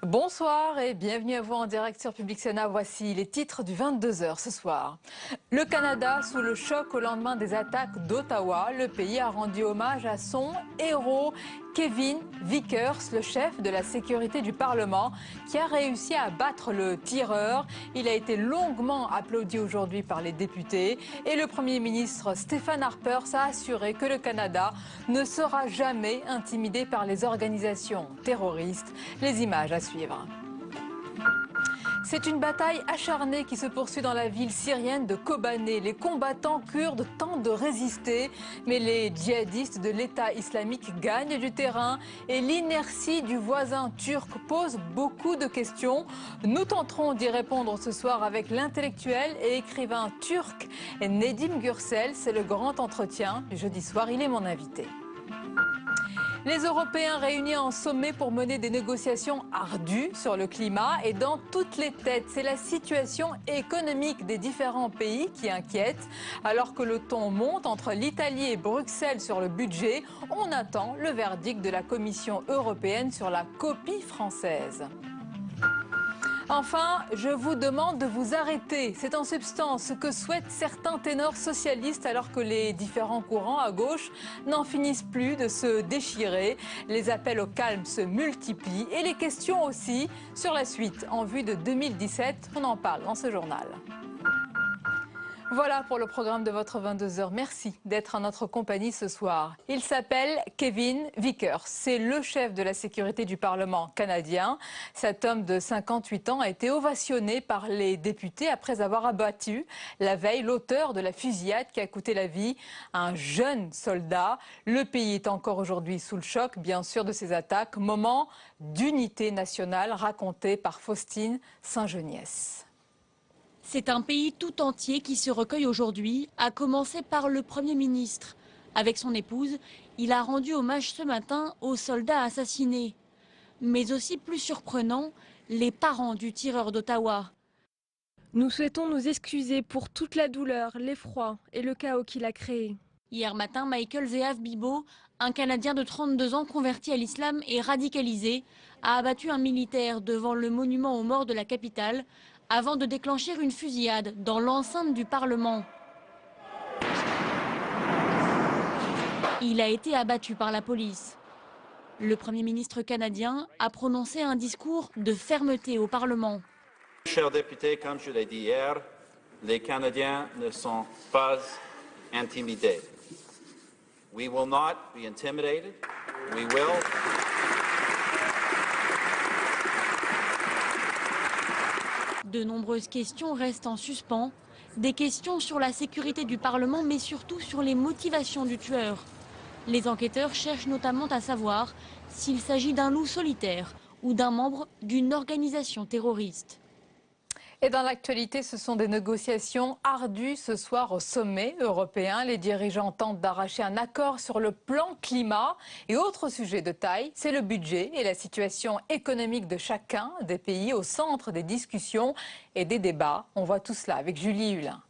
Bonsoir et bienvenue à vous en direct sur Public Sénat. Voici les titres du 22h ce soir. Le Canada sous le choc au lendemain des attaques d'Ottawa. Le pays a rendu hommage à son héros Kevin Vickers, le chef de la sécurité du Parlement, qui a réussi à abattre le tireur. Il a été longuement applaudi aujourd'hui par les députés. Et le Premier ministre Stephen Harper a assuré que le Canada ne sera jamais intimidé par les organisations terroristes. Les images à suivre. C'est une bataille acharnée qui se poursuit dans la ville syrienne de Kobané. Les combattants kurdes tentent de résister, mais les djihadistes de l'État islamique gagnent du terrain et l'inertie du voisin turc pose beaucoup de questions. Nous tenterons d'y répondre ce soir avec l'intellectuel et écrivain turc Nedim Gürsel. C'est le grand entretien du jeudi soir. Il est mon invité. Les Européens réunis en sommet pour mener des négociations ardues sur le climat et dans toutes les têtes. C'est la situation économique des différents pays qui inquiète. Alors que le ton monte entre l'Italie et Bruxelles sur le budget, on attend le verdict de la Commission européenne sur la copie française. Enfin, je vous demande de vous arrêter. C'est en substance ce que souhaitent certains ténors socialistes alors que les différents courants à gauche n'en finissent plus de se déchirer. Les appels au calme se multiplient et les questions aussi sur la suite en vue de 2017. On en parle dans ce journal. Voilà pour le programme de votre 22h. Merci d'être en notre compagnie ce soir. Il s'appelle Kevin Vickers. C'est le chef de la sécurité du Parlement canadien. Cet homme de 58 ans a été ovationné par les députés après avoir abattu la veille l'auteur de la fusillade qui a coûté la vie à un jeune soldat. Le pays est encore aujourd'hui sous le choc, bien sûr, de ces attaques. Moment d'unité nationale raconté par Faustine Saint-Geniès. C'est un pays tout entier qui se recueille aujourd'hui, à commencer par le Premier ministre. Avec son épouse, il a rendu hommage ce matin aux soldats assassinés. Mais aussi plus surprenant, les parents du tireur d'Ottawa. Nous souhaitons nous excuser pour toute la douleur, l'effroi et le chaos qu'il a créé. Hier matin, Michael Zehav Bibo, un Canadien de 32 ans converti à l'islam et radicalisé, a abattu un militaire devant le monument aux morts de la capitale, avant de déclencher une fusillade dans l'enceinte du Parlement. Il a été abattu par la police. Le Premier ministre canadien a prononcé un discours de fermeté au Parlement. Chers députés, comme je l'ai dit hier, les Canadiens ne sont pas intimidés. We will not be intimidated. We will. De nombreuses questions restent en suspens. Des questions sur la sécurité du Parlement, mais surtout sur les motivations du tueur. Les enquêteurs cherchent notamment à savoir s'il s'agit d'un loup solitaire ou d'un membre d'une organisation terroriste. Et dans l'actualité, ce sont des négociations ardues ce soir au sommet européen. Les dirigeants tentent d'arracher un accord sur le plan climat. Et autre sujet de taille, c'est le budget et la situation économique de chacun des pays au centre des discussions et des débats. On voit tout cela avec Julie Hulin.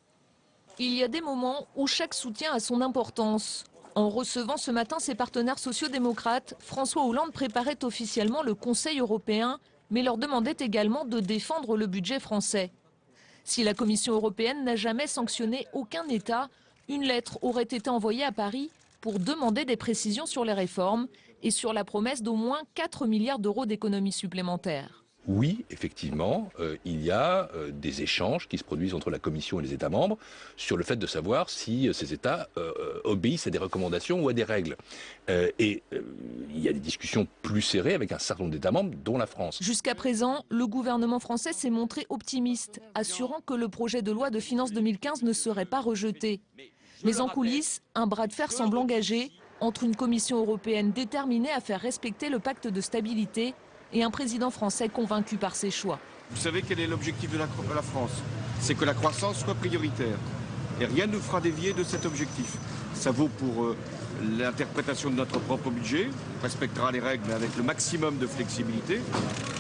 Il y a des moments où chaque soutien a son importance. En recevant ce matin ses partenaires sociaux-démocrates, François Hollande préparait officiellement le Conseil européen, mais leur demandait également de défendre le budget français. Si la Commission européenne n'a jamais sanctionné aucun État, une lettre aurait été envoyée à Paris pour demander des précisions sur les réformes et sur la promesse d'au moins 4 milliards d'euros d'économies supplémentaires. Oui, effectivement, il y a des échanges qui se produisent entre la Commission et les États membres sur le fait de savoir si ces États obéissent à des recommandations ou à des règles. Il y a des discussions plus serrées avec un certain nombre d'États membres, dont la France. Jusqu'à présent, le gouvernement français s'est montré optimiste, assurant que le projet de loi de finances 2015 ne serait pas rejeté. Mais en coulisses, un bras de fer semble engagé entre une Commission européenne déterminée à faire respecter le pacte de stabilité et un président français convaincu par ses choix. Vous savez quel est l'objectif de la France? C'est que la croissance soit prioritaire. Et rien ne nous fera dévier de cet objectif. Ça vaut pour l'interprétation de notre propre budget, on respectera les règles mais avec le maximum de flexibilité.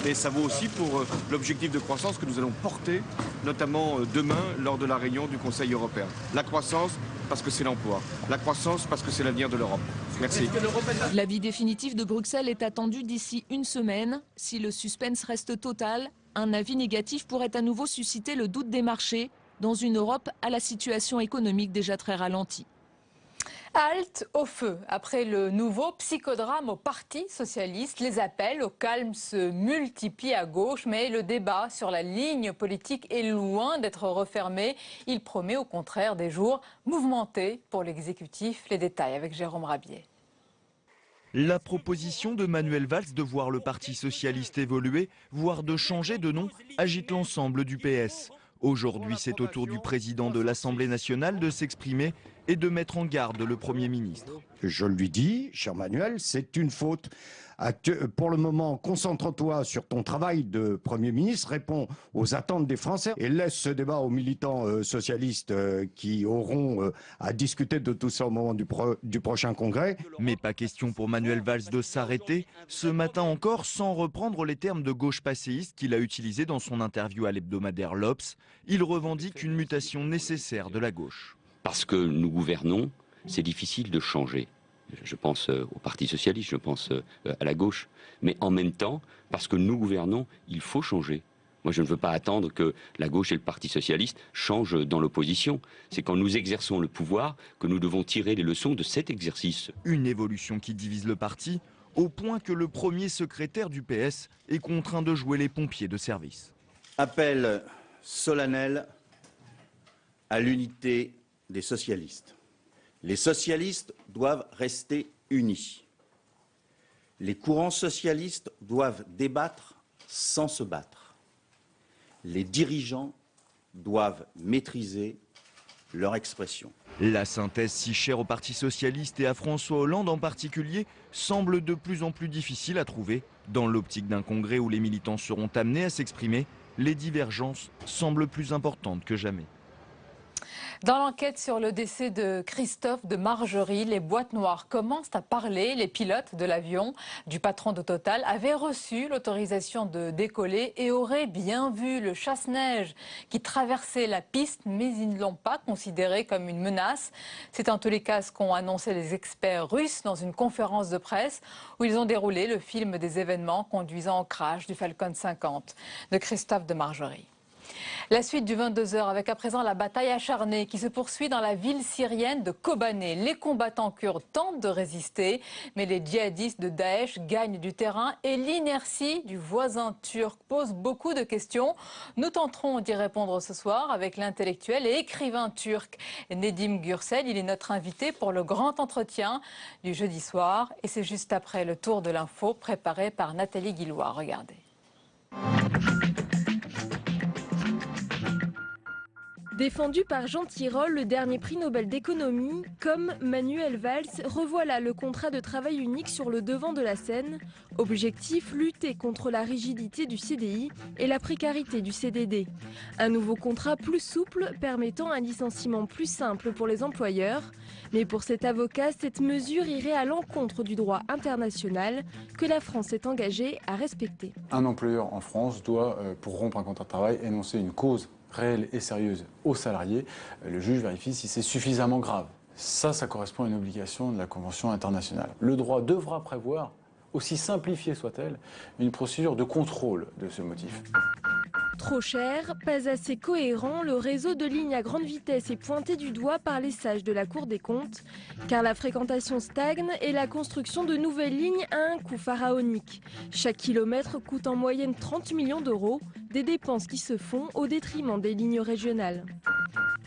Et ça vaut aussi pour l'objectif de croissance que nous allons porter, notamment demain lors de la réunion du Conseil européen. La croissance parce que c'est l'emploi, la croissance parce que c'est l'avenir de l'Europe. Merci. L'avis définitif de Bruxelles est attendu d'ici une semaine. Si le suspense reste total, un avis négatif pourrait à nouveau susciter le doute des marchés dans une Europe à la situation économique déjà très ralentie. Halte au feu. Après le nouveau psychodrame au Parti socialiste, les appels au calme se multiplient à gauche, mais le débat sur la ligne politique est loin d'être refermé. Il promet au contraire des jours mouvementés pour l'exécutif. Les détails avec Jérôme Rabier. La proposition de Manuel Valls de voir le Parti socialiste évoluer, voire de changer de nom, agite l'ensemble du PS. Aujourd'hui, c'est au tour du président de l'Assemblée nationale de s'exprimer et de mettre en garde le Premier ministre. Je lui dis, cher Manuel, c'est une faute. Pour le moment, concentre-toi sur ton travail de Premier ministre, réponds aux attentes des Français et laisse ce débat aux militants socialistes qui auront à discuter de tout ça au moment du prochain congrès. Mais pas question pour Manuel Valls de s'arrêter, ce matin encore, sans reprendre les termes de gauche passéiste qu'il a utilisés dans son interview à l'hebdomadaire l'Obs. Il revendique une mutation nécessaire de la gauche. Parce que nous gouvernons, c'est difficile de changer. Je pense au Parti socialiste, je pense à la gauche. Mais en même temps, parce que nous gouvernons, il faut changer. Moi, je ne veux pas attendre que la gauche et le Parti socialiste changent dans l'opposition. C'est quand nous exerçons le pouvoir que nous devons tirer les leçons de cet exercice. Une évolution qui divise le parti, au point que le premier secrétaire du PS est contraint de jouer les pompiers de service. Appel solennel à l'unité des socialistes. Les socialistes doivent rester unis. Les courants socialistes doivent débattre sans se battre. Les dirigeants doivent maîtriser leur expression. La synthèse si chère au Parti socialiste et à François Hollande en particulier semble de plus en plus difficile à trouver. Dans l'optique d'un congrès où les militants seront amenés à s'exprimer, les divergences semblent plus importantes que jamais. Dans l'enquête sur le décès de Christophe de Margerie, les boîtes noires commencent à parler. Les pilotes de l'avion du patron de Total avaient reçu l'autorisation de décoller et auraient bien vu le chasse-neige qui traversait la piste, mais ils ne l'ont pas considéré comme une menace. C'est en tous les cas ce qu'ont annoncé les experts russes dans une conférence de presse où ils ont déroulé le film des événements conduisant au crash du Falcon 50 de Christophe de Margerie. La suite du 22h avec à présent la bataille acharnée qui se poursuit dans la ville syrienne de Kobané. Les combattants kurdes tentent de résister, mais les djihadistes de Daesh gagnent du terrain et l'inertie du voisin turc pose beaucoup de questions. Nous tenterons d'y répondre ce soir avec l'intellectuel et écrivain turc Nedim Gürsel. Il est notre invité pour le grand entretien du jeudi soir et c'est juste après le tour de l'info préparé par Nathalie Guillois. Regardez. Défendu par Jean Tirole, le dernier prix Nobel d'économie, comme Manuel Valls, revoilà le contrat de travail unique sur le devant de la scène. Objectif, lutter contre la rigidité du CDI et la précarité du CDD. Un nouveau contrat plus souple permettant un licenciement plus simple pour les employeurs. Mais pour cet avocat, cette mesure irait à l'encontre du droit international que la France est engagée à respecter. Un employeur en France doit, pour rompre un contrat de travail, énoncer une cause réelle et sérieuse aux salariés. Le juge vérifie si c'est suffisamment grave. Ça correspond à une obligation de la Convention internationale. Le droit devra prévoir, aussi simplifiée soit-elle, une procédure de contrôle de ce motif. Trop cher, pas assez cohérent, le réseau de lignes à grande vitesse est pointé du doigt par les sages de la Cour des comptes, car la fréquentation stagne et la construction de nouvelles lignes a un coût pharaonique. Chaque kilomètre coûte en moyenne 30 millions d'euros, des dépenses qui se font au détriment des lignes régionales.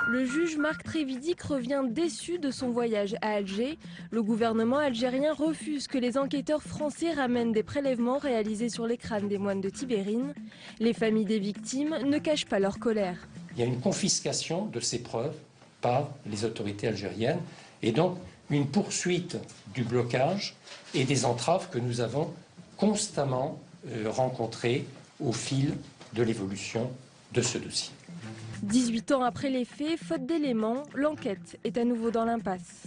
Le juge Marc Trévidic revient déçu de son voyage à Alger. Le gouvernement algérien refuse que les enquêteurs français ramènent des prélèvements réalisés sur les crânes des moines de Tibérine. Les familles des victimes ne cachent pas leur colère. Il y a une confiscation de ces preuves par les autorités algériennes et donc une poursuite du blocage et des entraves que nous avons constamment rencontrées au fil de l'évolution de ce dossier. 18 ans après les faits, faute d'éléments, l'enquête est à nouveau dans l'impasse.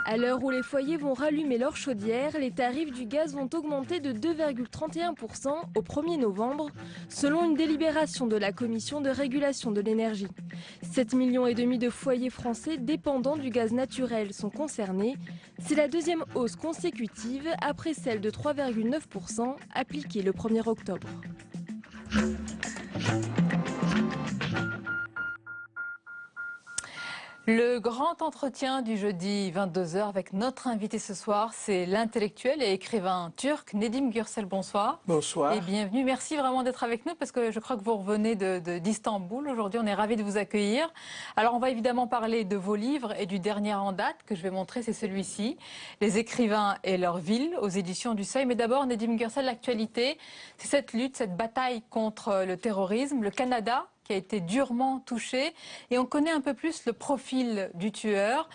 À l'heure où les foyers vont rallumer leur chaudière, les tarifs du gaz vont augmenter de 2,31% au 1er novembre, selon une délibération de la Commission de régulation de l'énergie. 7,5 millions de foyers français dépendants du gaz naturel sont concernés. C'est la deuxième hausse consécutive après celle de 3,9% appliquée le 1er octobre. Le grand entretien du jeudi 22h avec notre invité ce soir, c'est l'intellectuel et écrivain turc Nedim Gürsel. Bonsoir. Bonsoir. Et bienvenue. Merci vraiment d'être avec nous parce que je crois que vous revenez d'Istanbul. Aujourd'hui, on est ravis de vous accueillir. Alors, on va évidemment parler de vos livres et du dernier en date que je vais montrer, c'est celui-ci, Les écrivains et leur ville, aux éditions du Seuil. Mais d'abord, Nedim Gürsel, l'actualité, c'est cette lutte, cette bataille contre le terrorisme. Le Canada qui a été durement touché. Et on connaît un peu plus le profil du tueur.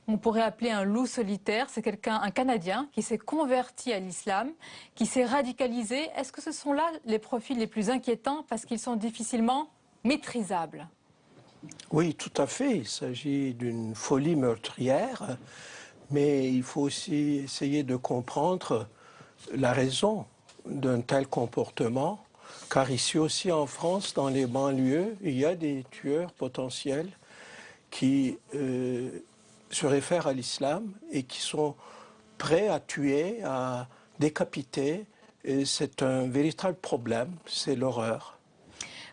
On pourrait appeler un loup solitaire. C'est un Canadien qui s'est converti à l'islam, qui s'est radicalisé. Est-ce que ce sont là les profils les plus inquiétants parce qu'ils sont difficilement maîtrisables? Oui, tout à fait. Il s'agit d'une folie meurtrière. Mais il faut aussi essayer de comprendre la raison d'un tel comportement. Car ici aussi en France, dans les banlieues, il y a des tueurs potentiels qui se réfèrent à l'islam et qui sont prêts à tuer, à décapiter. Et c'est un véritable problème, c'est l'horreur.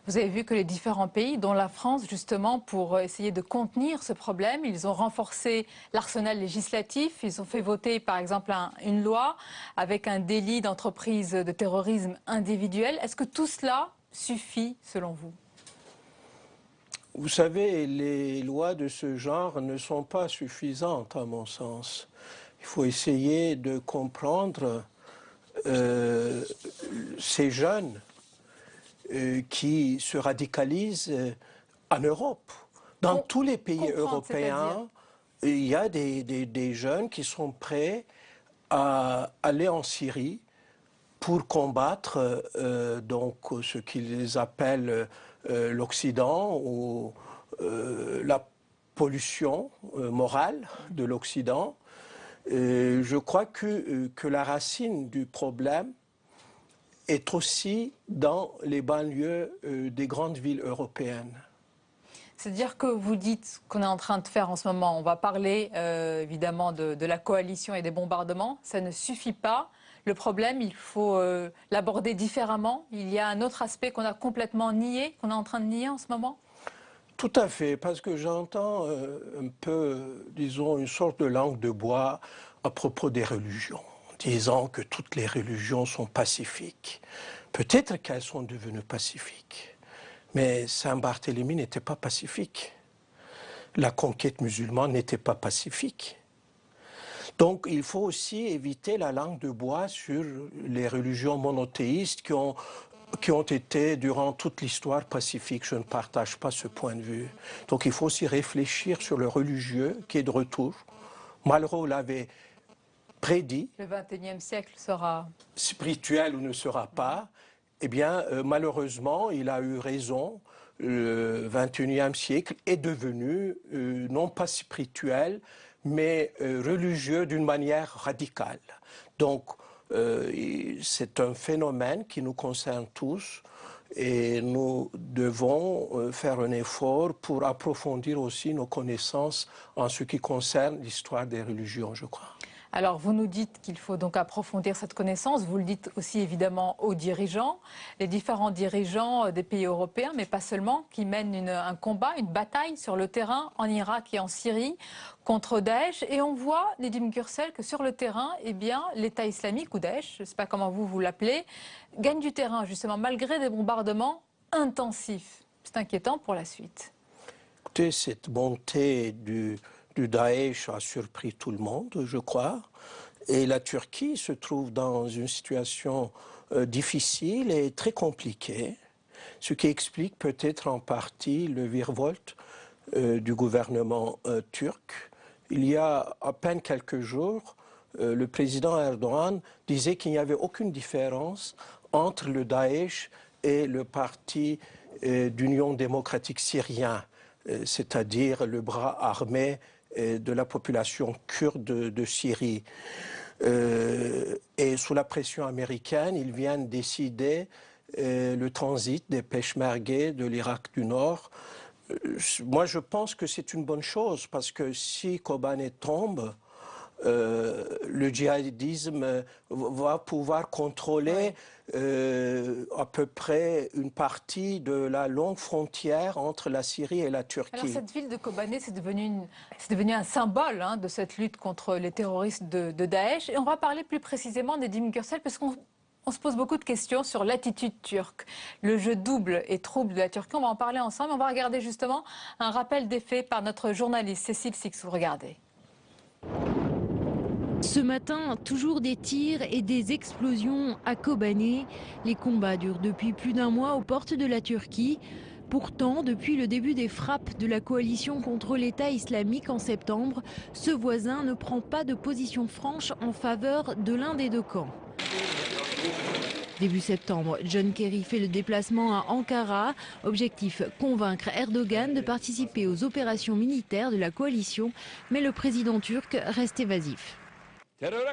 Vous avez vu que les différents pays, dont la France, justement, pour essayer de contenir ce problème, ils ont renforcé l'arsenal législatif. Ils ont fait voter, par exemple, une loi avec un délit d'entreprise de terrorisme individuel. Est-ce que tout cela suffit, selon vous? Vous savez, les lois de ce genre ne sont pas suffisantes, à mon sens. Il faut essayer de comprendre ces jeunes qui se radicalisent en Europe. Dans tous les pays européens, il y a des jeunes qui sont prêts à aller en Syrie pour combattre donc ce qu'ils appellent l'Occident ou la pollution morale de l'Occident. Je crois que la racine du problème est aussi dans les banlieues des grandes villes européennes. C'est-à-dire que vous dites qu'on est en train de faire en ce moment, on va parler évidemment de la coalition et des bombardements, ça ne suffit pas. Le problème, il faut l'aborder différemment. Il y a un autre aspect qu'on a complètement nié, qu'on est en train de nier en ce moment? Tout à fait, parce que j'entends un peu, disons, une sorte de langue de bois à propos des religions, disant que toutes les religions sont pacifiques. Peut-être qu'elles sont devenues pacifiques, mais Saint-Barthélemy n'était pas pacifique. La conquête musulmane n'était pas pacifique. Donc il faut aussi éviter la langue de bois sur les religions monothéistes qui ont été durant toute l'histoire pacifiques. Je ne partage pas ce point de vue. Donc il faut aussi réfléchir sur le religieux qui est de retour. Malraux l'avait prédit. Le XXIe siècle sera spirituel ou ne sera pas. Eh bien, malheureusement, il a eu raison. Le XXIe siècle est devenu non pas spirituel, mais religieux d'une manière radicale. Donc, c'est un phénomène qui nous concerne tous et nous devons faire un effort pour approfondir aussi nos connaissances en ce qui concerne l'histoire des religions, je crois. Alors, vous nous dites qu'il faut donc approfondir cette connaissance. Vous le dites aussi évidemment aux dirigeants, les différents dirigeants des pays européens, mais pas seulement, qui mènent un combat, une bataille sur le terrain en Irak et en Syrie contre Daesh. Et on voit, Nedim Gürsel, que sur le terrain, eh bien, l'État islamique ou Daesh, je ne sais pas comment vous l'appelez, gagne du terrain justement malgré des bombardements intensifs. C'est inquiétant pour la suite. Écoutez, cette montée du Daesh a surpris tout le monde, je crois. Et la Turquie se trouve dans une situation difficile et très compliquée, ce qui explique peut-être en partie le virevolte du gouvernement turc. Il y a à peine quelques jours, le président Erdogan disait qu'il n'y avait aucune différence entre le Daesh et le parti d'Union démocratique syrien, c'est-à-dire le bras armé de la population kurde de Syrie. Et sous la pression américaine, ils viennent décider le transit des peshmerga de l'Irak du Nord. Moi, je pense que c'est une bonne chose, parce que si Kobané tombe, le djihadisme va pouvoir contrôler à peu près une partie de la longue frontière entre la Syrie et la Turquie. Alors cette ville de Kobané, c'est devenu un symbole de cette lutte contre les terroristes de Daesh. Et on va parler plus précisément d'Nedim Gürsel, parce qu'on se pose beaucoup de questions sur l'attitude turque. Le jeu double et trouble de la Turquie, on va en parler ensemble. On va regarder justement un rappel des faits par notre journaliste Cécile Sixou. Regardez. Ce matin, toujours des tirs et des explosions à Kobané. Les combats durent depuis plus d'un mois aux portes de la Turquie. Pourtant, depuis le début des frappes de la coalition contre l'État islamique en septembre, ce voisin ne prend pas de position franche en faveur de l'un des deux camps. Début septembre, John Kerry fait le déplacement à Ankara. Objectif, convaincre Erdogan de participer aux opérations militaires de la coalition. Mais le président turc reste évasif.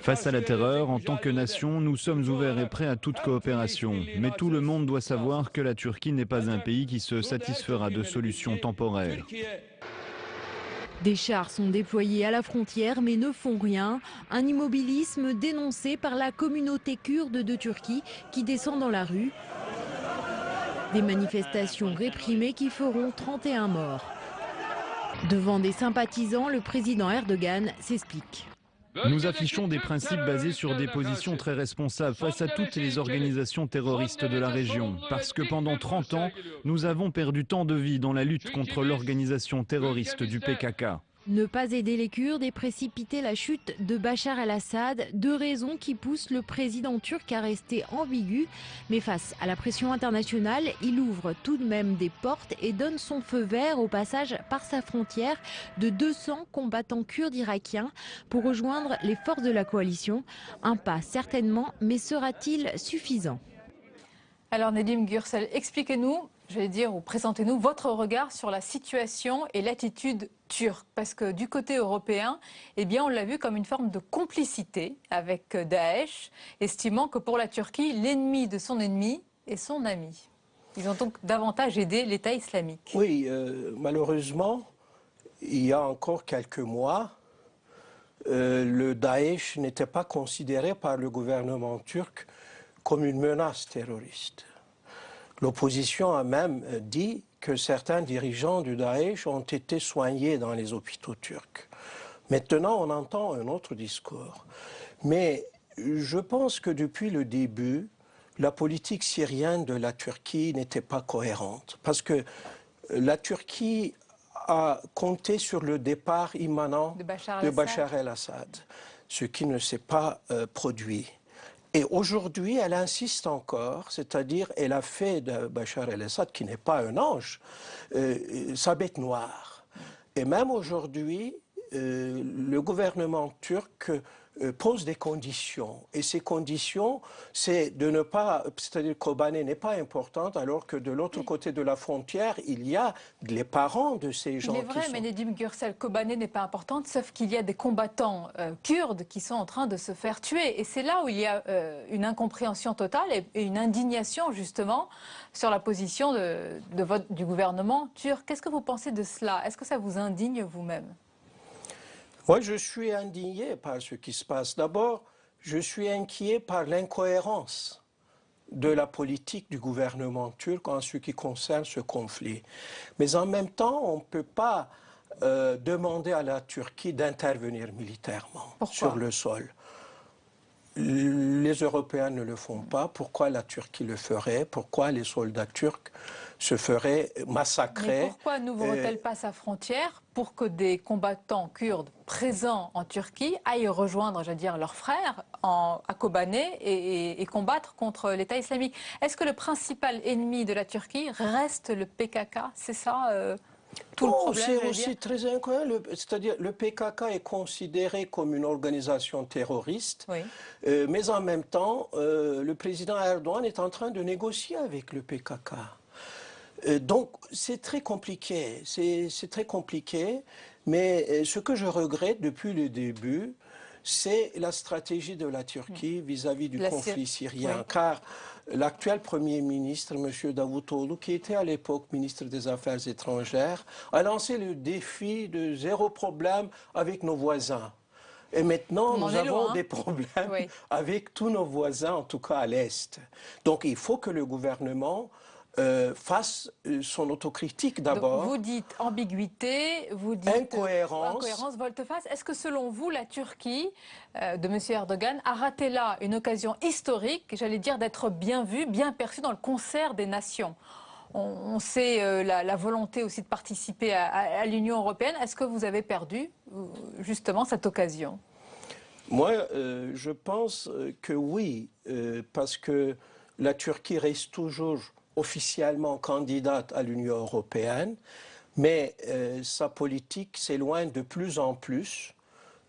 Face à la terreur, en tant que nation, nous sommes ouverts et prêts à toute coopération. Mais tout le monde doit savoir que la Turquie n'est pas un pays qui se satisfera de solutions temporaires. Des chars sont déployés à la frontière mais ne font rien. Un immobilisme dénoncé par la communauté kurde de Turquie qui descend dans la rue. Des manifestations réprimées qui feront 31 morts. Devant des sympathisants, le président Erdogan s'explique. Nous affichons des principes basés sur des positions très responsables face à toutes les organisations terroristes de la région. Parce que pendant 30 ans, nous avons perdu tant de vies dans la lutte contre l'organisation terroriste du PKK. Ne pas aider les Kurdes et précipiter la chute de Bachar el-Assad, deux raisons qui poussent le président turc à rester ambigu. Mais face à la pression internationale, il ouvre tout de même des portes et donne son feu vert au passage par sa frontière de 200 combattants kurdes irakiens pour rejoindre les forces de la coalition. Un pas certainement, mais sera-t-il suffisant? Alors Nedim Gürsel, expliquez-nous, j'allais dire, ou présentez-nous votre regard sur la situation et l'attitude turque. Parce que du côté européen, eh bien, on l'a vu comme une forme de complicité avec Daesh, estimant que pour la Turquie, l'ennemi de son ennemi est son ami. Ils ont donc davantage aidé l'État islamique. Oui, malheureusement, il y a encore quelques mois, le Daesh n'était pas considéré par le gouvernement turc comme une menace terroriste. L'opposition a même dit que certains dirigeants du Daesh ont été soignés dans les hôpitaux turcs. Maintenant, on entend un autre discours. Mais je pense que depuis le début, la politique syrienne de la Turquie n'était pas cohérente. Parce que la Turquie a compté sur le départ imminent de Bachar el-Assad, ce qui ne s'est pas produit. Et aujourd'hui, elle insiste encore, c'est-à-dire elle a fait de Bachar el-Assad, qui n'est pas un ange, sa bête noire. Et même aujourd'hui, le gouvernement turc pose des conditions. Et ces conditions, c'est de ne pas, c'est-à-dire que Kobané n'est pas importante, alors que de l'autre côté de la frontière, il y a les parents de ces gens. Il est vrai, mais Nedim Gürsel, Kobané n'est pas importante, sauf qu'il y a des combattants kurdes qui sont en train de se faire tuer. Et c'est là où il y a une incompréhension totale et une indignation, justement, sur la position du gouvernement turc. Qu'est-ce que vous pensez de cela? Est-ce que ça vous indigne vous-même? Moi, je suis indigné par ce qui se passe. D'abord, je suis inquiet par l'incohérence de la politique du gouvernement turc en ce qui concerne ce conflit. Mais en même temps, on ne peut pas demander à la Turquie d'intervenir militairement sur le sol. Les Européens ne le font pas. Pourquoi la Turquie le ferait? Pourquoi les soldats turcs se feraient massacrer? Mais pourquoi n'ouvre-t-elle pas sa frontière pour que des combattants kurdes présents en Turquie aillent rejoindre, j'allais dire, leurs frères à Kobané et combattre contre l'État islamique? Est-ce que le principal ennemi de la Turquie reste le PKK? C'est ça tout le problème? C'est aussi très incohérent. C'est-à-dire le PKK est considéré comme une organisation terroriste, oui. Mais en même temps, le président Erdogan est en train de négocier avec le PKK. Donc c'est très compliqué, c'est très compliqué, mais ce que je regrette depuis le début, c'est la stratégie de la Turquie vis-à-vis du conflit syrien. Oui. Car l'actuel Premier ministre, M. Davutoglu, qui était à l'époque ministre des Affaires étrangères, a lancé le défi de zéro problème avec nos voisins. Et maintenant, nous avons des problèmes avec tous nos voisins, en tout cas à l'Est. Donc il faut que le gouvernement fasse son autocritique d'abord. Vous dites ambiguïté, vous dites incohérence, volte-face. Est-ce que selon vous, la Turquie de M. Erdogan a raté là une occasion historique, j'allais dire, d'être bien vue, bien perçue dans le concert des nations? On sait la volonté aussi de participer à l'Union européenne. Est-ce que vous avez perdu justement cette occasion? Moi, je pense que oui, parce que la Turquie reste toujours officiellement candidate à l'Union européenne, mais sa politique s'éloigne de plus en plus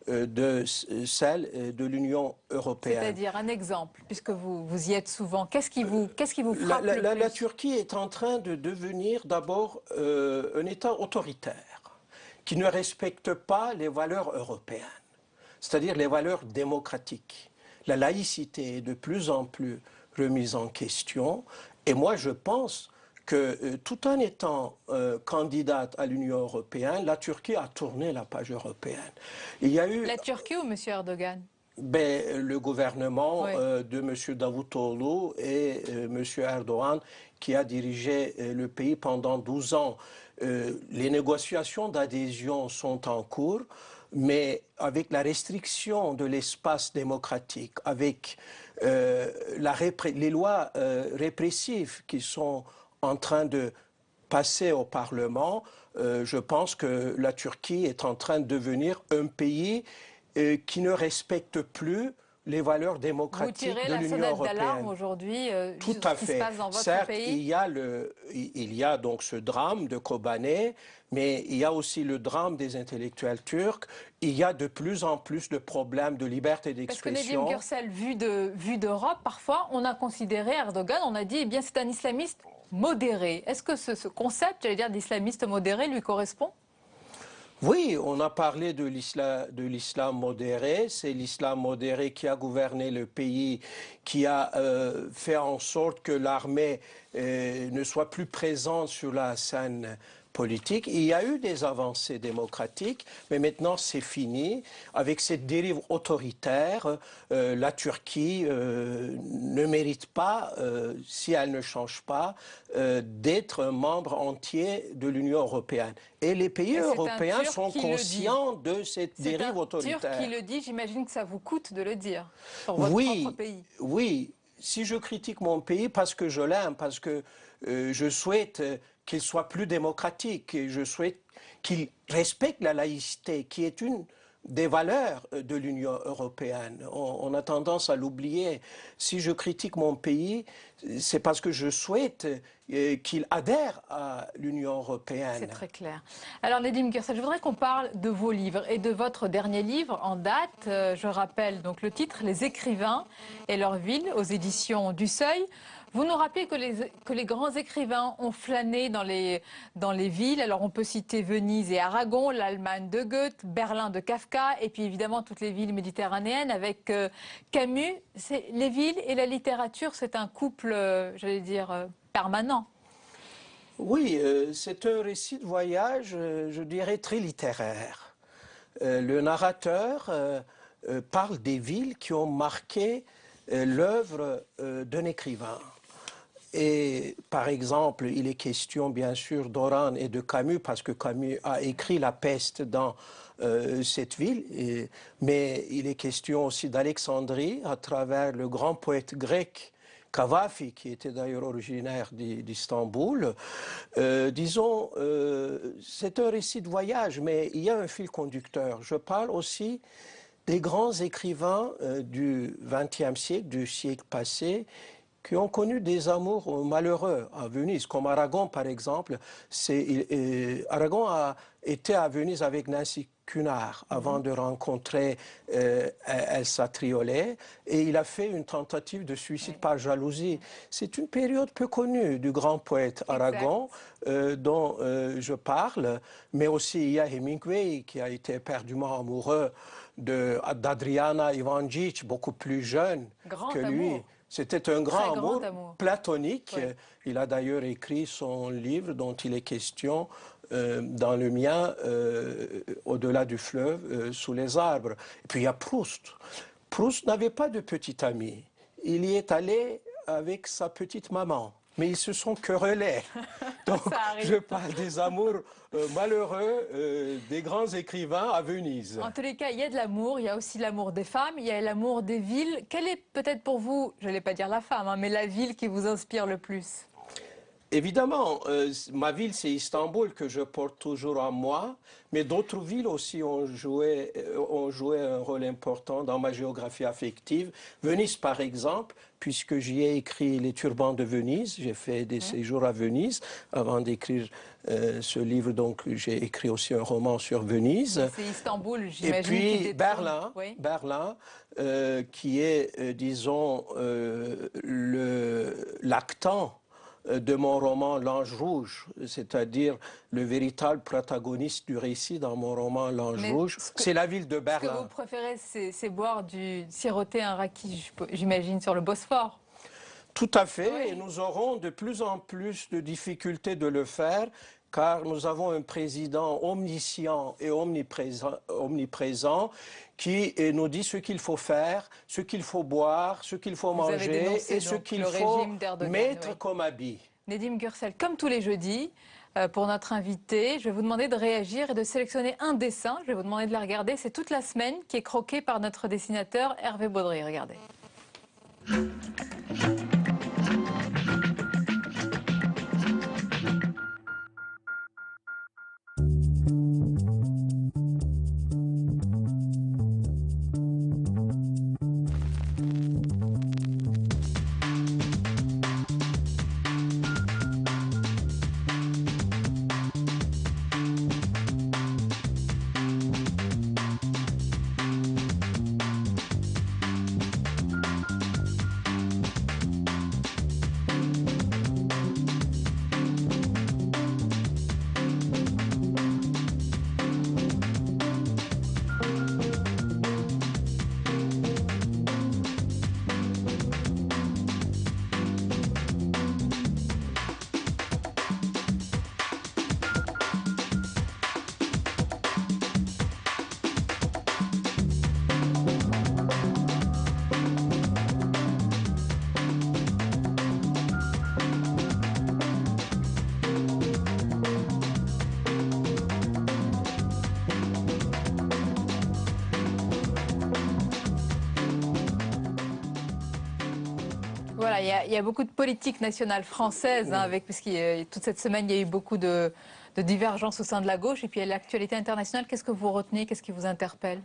de celle de l'Union européenne. C'est-à-dire un exemple, puisque vous y êtes souvent. Qu'est-ce qui vous frappe le plus? La Turquie est en train de devenir d'abord un État autoritaire, qui ne respecte pas les valeurs européennes, c'est-à-dire les valeurs démocratiques. La laïcité est de plus en plus remise en question. Et moi, je pense que tout en étant candidate à l'Union européenne, la Turquie a tourné la page européenne. Il y a eu... La Turquie ou M. Erdogan? Le gouvernement de M. Davutoglu et M. Erdogan, qui a dirigé le pays pendant 12 ans. Les négociations d'adhésion sont en cours, mais avec la restriction de l'espace démocratique, avec les lois répressives qui sont en train de passer au Parlement, je pense que la Turquie est en train de devenir un pays qui ne respecte plus les valeurs démocratiques de l'Union européenne. Vous tirez la sonnette d'alarme aujourd'hui, tout à fait. Ce qui se passe dans votre Certes, pays. il y a donc ce drame de Kobane, mais il y a aussi le drame des intellectuels turcs. Il y a de plus en plus de problèmes de liberté d'expression. Parce que Nedim Gürsel, vu d'Europe, parfois, on a considéré Erdogan, on a dit, eh bien, c'est un islamiste modéré. Est-ce que ce concept, j'allais dire, d'islamiste modéré lui correspond ? Oui, on a parlé de l'islam modéré. C'est l'islam modéré qui a gouverné le pays, qui a fait en sorte que l'armée ne soit plus présente sur la scène politique. Il y a eu des avancées démocratiques, mais maintenant c'est fini. Avec cette dérive autoritaire, la Turquie ne mérite pas, si elle ne change pas, d'être un membre entier de l'Union européenne. Et les pays européens sont conscients de cette dérive autoritaire. C'est un Turc qui le dit, j'imagine que ça vous coûte de le dire, sur votre propre pays. Oui, si je critique mon pays parce que je l'aime, parce que je souhaite qu'il soit plus démocratique, et je souhaite qu'il respecte la laïcité, qui est une des valeurs de l'Union européenne. On a tendance à l'oublier. Si je critique mon pays, c'est parce que je souhaite qu'il adhère à l'Union européenne. C'est très clair. Alors Nedim Gürsel, je voudrais qu'on parle de vos livres et de votre dernier livre en date. Je rappelle donc le titre, Les écrivains et leur ville, aux éditions du Seuil. Vous nous rappelez que les grands écrivains ont flâné dans les villes. Alors on peut citer Venise et Aragon, l'Allemagne de Goethe, Berlin de Kafka, et puis évidemment toutes les villes méditerranéennes avec Camus. Les villes et la littérature, c'est un couple, j'allais dire, permanent. Oui, c'est un récit de voyage, je dirais, très littéraire. Le narrateur parle des villes qui ont marqué l'œuvre d'un écrivain. Et par exemple, il est question bien sûr d'Oran et de Camus, parce que Camus a écrit La peste dans cette ville, mais il est question aussi d'Alexandrie à travers le grand poète grec Cavafi, qui était d'ailleurs originaire d'Istanbul. Disons, c'est un récit de voyage, mais il y a un fil conducteur. Je parle aussi des grands écrivains du XXe siècle, du siècle passé, qui ont connu des amours malheureux à Venise, comme Aragon par exemple. Aragon a été à Venise avec Nancy Cunard avant de rencontrer Elsa Triolet, et il a fait une tentative de suicide par jalousie. C'est une période peu connue du grand poète Aragon dont je parle, mais aussi il y a Hemingway qui a été éperdument amoureux d'Adriana Ivanjic, beaucoup plus jeune que lui. Amour. C'était un grand amour platonique. Oui. Il a d'ailleurs écrit son livre dont il est question dans le mien, Au-delà du fleuve, sous les arbres. Et puis il y a Proust. Proust n'avait pas de petite amie. Il y est allé avec sa petite maman. Mais ils se sont querellés. Donc je parle des amours malheureux des grands écrivains à Venise. En tous les cas, il y a de l'amour, il y a aussi l'amour des femmes, il y a l'amour des villes. Quelle est peut-être pour vous, je n'allais pas dire la femme, mais la ville qui vous inspire le plus? Évidemment, ma ville, c'est Istanbul que je porte toujours en moi, mais d'autres villes aussi ont joué un rôle important dans ma géographie affective. Venise, par exemple, puisque j'y ai écrit Les Turbans de Venise, j'ai fait des séjours à Venise avant d'écrire ce livre, donc j'ai écrit aussi un roman sur Venise. C'est Istanbul, j'imagine. Et puis Berlin, qui est, disons, l'actant de mon roman L'Ange Rouge, c'est-à-dire le véritable protagoniste du récit dans mon roman L'Ange Rouge, c'est la ville de Berlin. Ce que vous préférez, c'est boire siroter un raki, j'imagine, sur le Bosphore. Tout à fait, et nous aurons de plus en plus de difficultés de le faire, car nous avons un président omniscient et omniprésent qui nous dit ce qu'il faut faire, ce qu'il faut boire, ce qu'il faut manger et ce qu'il faut mettre comme habit. Nedim Gürsel, comme tous les jeudis, pour notre invité, je vais vous demander de réagir et de sélectionner un dessin. Je vais vous demander de la regarder. C'est toute la semaine qui est croqué par notre dessinateur Hervé Baudry. Regardez. Voilà, il y a beaucoup de politique nationale française, puisque toute cette semaine, il y a eu beaucoup de divergences au sein de la gauche. Et puis, il y a l'actualité internationale. Qu'est-ce que vous retenez? Qu'est-ce qui vous interpelle?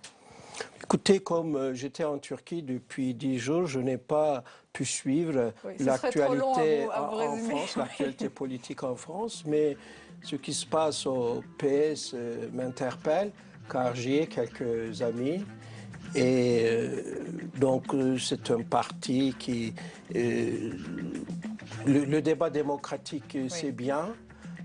Écoutez, comme j'étais en Turquie depuis 10 jours, je n'ai pas pu suivre l'actualité en France, l'actualité politique en France, mais ce qui se passe au PS m'interpelle, car j'y ai quelques amis. Et donc c'est un parti qui... le débat démocratique, c'est bien.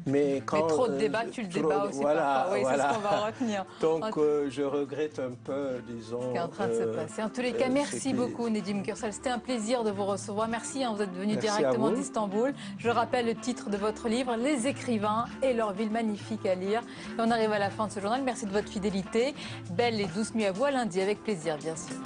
Mais trop de débats, tu le débats aussi parfois. Oui, c'est ce qu'on va retenir. Donc je regrette un peu, disons... Ce qui est en train de se passer. En tous les cas, merci beaucoup Nedim Gürsel. C'était un plaisir de vous recevoir. Merci, vous êtes venu directement d'Istanbul. Je rappelle le titre de votre livre, Les écrivains et leur ville magnifique à lire. Et on arrive à la fin de ce journal. Merci de votre fidélité. Belle et douce nuit à vous, à lundi avec plaisir, bien sûr.